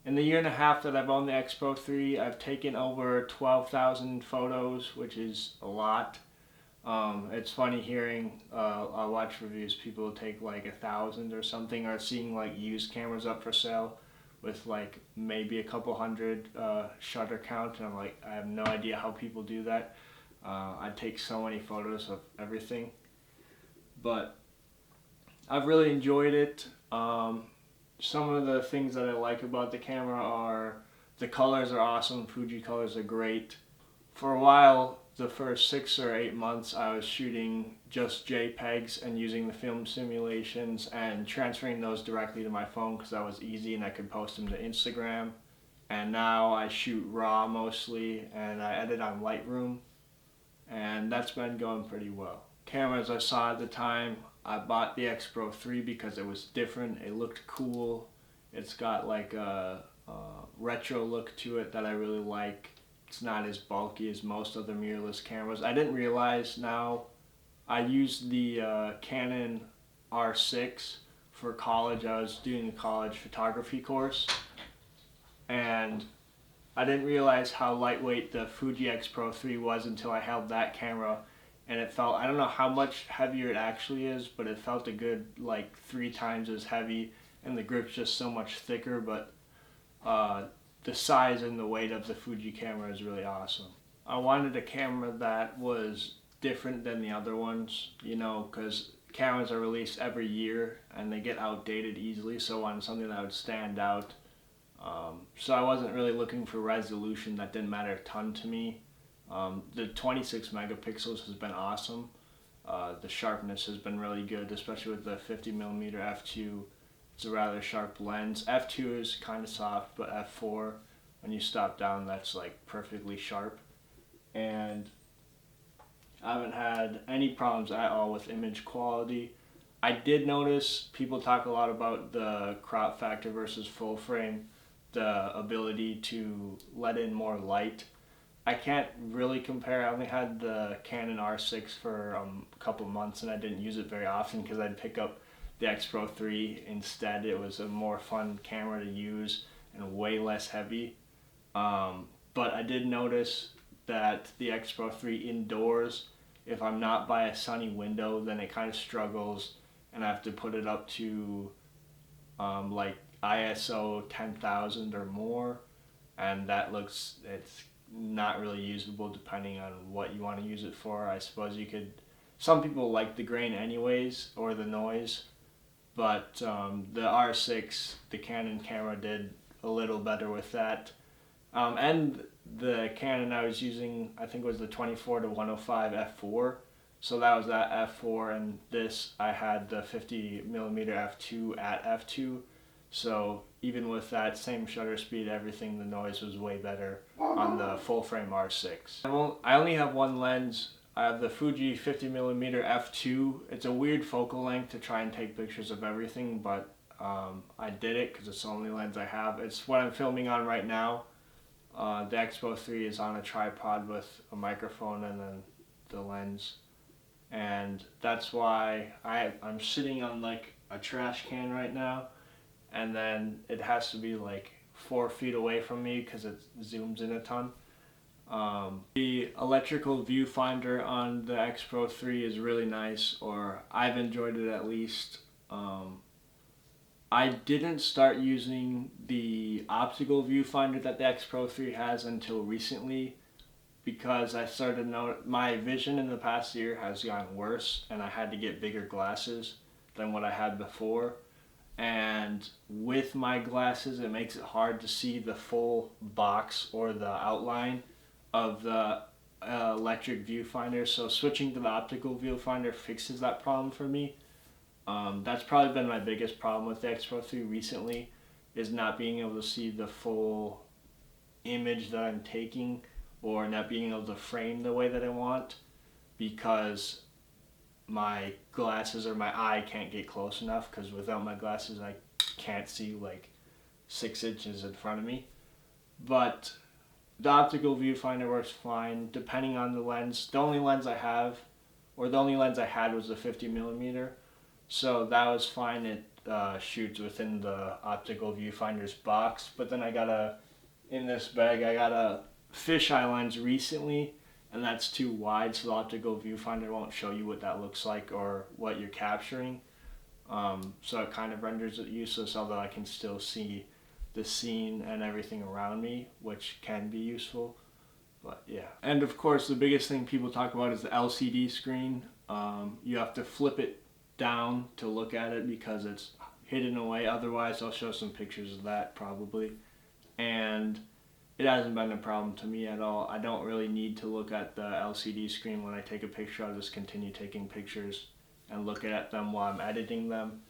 In the year and a half that I've owned the Xpro 3, I've taken over 12,000 photos, which is a lot. It's funny hearing, I watch reviews, people take like 1,000 or something, or seeing like used cameras up for sale with like maybe a couple hundred shutter count, and I'm like, I have no idea how people do that. I take so many photos of everything, but I've really enjoyed it. Some of the things that I like about the camera are the colors are awesome. Fuji colors are great. For a while, the first 6 or 8 months, I was shooting just JPEGs and using the film simulations and transferring those directly to my phone because that was easy and I could post them to Instagram. And now I shoot RAW mostly and I edit on Lightroom, and that's been going pretty well. Cameras I saw at the time, I bought the Xpro 3 because it was different, it looked cool, it's got like a retro look to it that I really like. It's not as bulky as most other mirrorless cameras. I didn't realize now, I used the Canon R6 for college. I was doing a college photography course, and I didn't realize how lightweight the Fuji Xpro 3 was until I held that camera, and it felt, I don't know how much heavier it actually is, but it felt a good like 3 times as heavy, and the grip's just so much thicker, but the size and the weight of the Fuji camera is really awesome. I wanted a camera that was different than the other ones, you know, because cameras are released every year and they get outdated easily, so I wanted something that would stand out. So I wasn't really looking for resolution. That didn't matter a ton to me. The 26 megapixels has been awesome. The sharpness has been really good, especially with the 50mm f2. It's a rather sharp lens. f2 is kind of soft, but f4, when you stop down, that's like perfectly sharp. And I haven't had any problems at all with image quality. I did notice people talk a lot about the crop factor versus full frame, the ability to let in more light. I can't really compare. I only had the Canon R6 for a couple months and I didn't use it very often because I'd pick up the Xpro 3 instead. It was a more fun camera to use and way less heavy. But I did notice that the Xpro 3 indoors, if I'm not by a sunny window, then it kind of struggles and I have to put it up to like ISO 10,000 or more, and that looks, it's not really usable depending on what you want to use it for. I suppose you could, some people like the grain anyways or the noise, but the R6, the Canon camera, did a little better with that. And the Canon I was using, I think, was the 24 to 105 f4, so that was at f4, and this I had the 50mm f2 at f2, so even with that same shutter speed, everything, the noise was way better on the full frame R6. I only have one lens. I have the Fuji 50mm f2. It's a weird focal length to try and take pictures of everything, but I did it because it's the only lens I have. It's what I'm filming on right now. The Xpro 3 is on a tripod with a microphone and then the lens, and that's why I'm sitting on like a trash can right now, and then it has to be like 4 feet away from me because it zooms in a ton. The electrical viewfinder on the Xpro 3 is really nice, or I've enjoyed it at least. I didn't start using the optical viewfinder that the Xpro 3 has until recently, because I started to notice my vision in the past year has gotten worse and I had to get bigger glasses than what I had before. And with my glasses, it makes it hard to see the full box or the outline of the electric viewfinder. So switching to the optical viewfinder fixes that problem for me. That's probably been my biggest problem with the Xpro 3 recently, is not being able to see the full image that I'm taking, or not being able to frame the way that I want, because my glasses or my eye can't get close enough, because without my glasses I can't see like 6 inches in front of me. But the optical viewfinder works fine depending on the lens. The only lens I have, or the only lens I had, was the 50mm, so that was fine. It shoots within the optical viewfinder's box, but then in this bag I got a fisheye lens recently, and that's too wide, so the optical viewfinder won't show you what that looks like or what you're capturing. So it kind of renders it useless, although I can still see the scene and everything around me, which can be useful. But yeah. And of course, the biggest thing people talk about is the LCD screen. You have to flip it down to look at it because it's hidden away. Otherwise, I'll show some pictures of that probably. And it hasn't been a problem to me at all. I don't really need to look at the LCD screen when I take a picture. I'll just continue taking pictures and look at them while I'm editing them.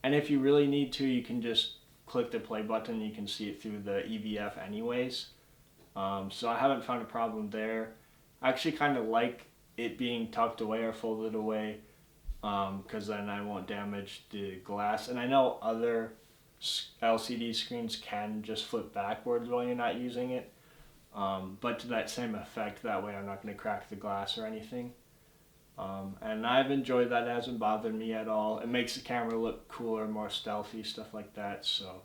And if you really need to, you can just click the play button. You can see it through the EVF anyways. So I haven't found a problem there. I actually kind of like it being tucked away or folded away, because then I won't damage the glass. And I know other LCD screens can just flip backwards while you're not using it, but to that same effect, that way I'm not going to crack the glass or anything. And I've enjoyed that. It hasn't bothered me at all. It makes the camera look cooler, more stealthy, stuff like that. So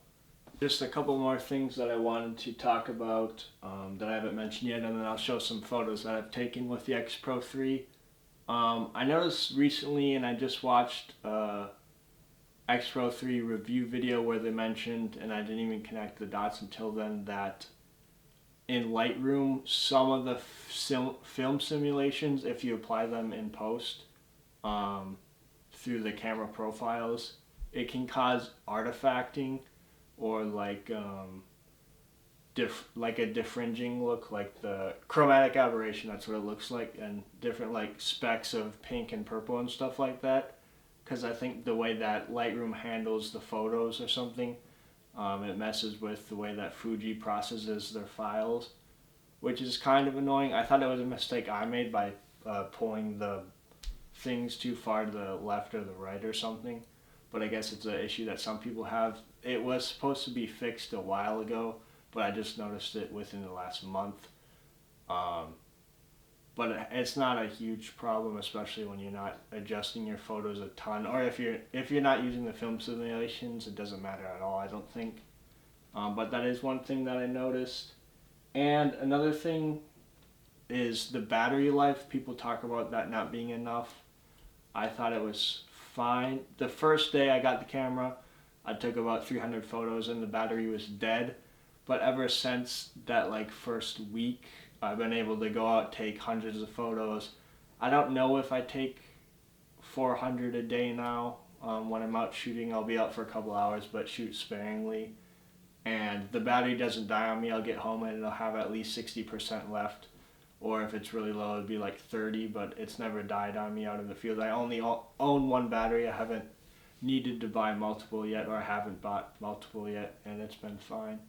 just a couple more things that I wanted to talk about that I haven't mentioned yet, and then I'll show some photos that I've taken with the Xpro3. I noticed recently, and I just watched Xpro3 review video where they mentioned, and I didn't even connect the dots until then, that in Lightroom, some of the film simulations, if you apply them in post through the camera profiles, it can cause artifacting, or like a diffringing look, like the chromatic aberration, that's what it looks like, and different like specks of pink and purple and stuff like that. Because I think the way that Lightroom handles the photos or something, it messes with the way that Fuji processes their files, which is kind of annoying. I thought it was a mistake I made by pulling the things too far to the left or the right or something, but I guess it's an issue that some people have. It was supposed to be fixed a while ago, but I just noticed it within the last month. But it's not a huge problem, especially when you're not adjusting your photos a ton, or if you're not using the film simulations, it doesn't matter at all, I don't think. But that is one thing that I noticed. And another thing is the battery life. People talk about that not being enough. I thought it was fine. The first day I got the camera, I took about 300 photos and the battery was dead. But ever since that like first week, I've been able to go out, take hundreds of photos. I don't know if I take 400 a day now. When I'm out shooting, I'll be out for a couple hours, but shoot sparingly. And the battery doesn't die on me. I'll get home and it'll have at least 60% left. Or if it's really low, it'd be like 30, but it's never died on me out in the field. I only own one battery. I haven't needed to buy multiple yet, or I haven't bought multiple yet, and it's been fine.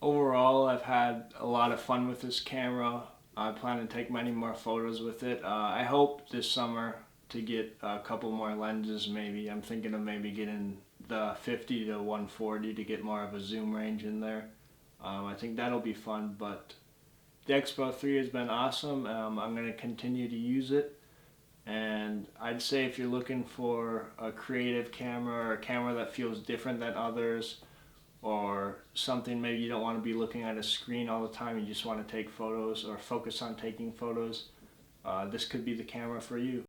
Overall, I've had a lot of fun with this camera. I plan to take many more photos with it. I hope this summer to get a couple more lenses maybe. I'm thinking of maybe getting the 50 to 140 to get more of a zoom range in there. I think that'll be fun, but the Xpro3 has been awesome. I'm going to continue to use it. And I'd say if you're looking for a creative camera, or a camera that feels different than others, or something maybe you don't want to be looking at a screen all the time, you just want to take photos or focus on taking photos, this could be the camera for you.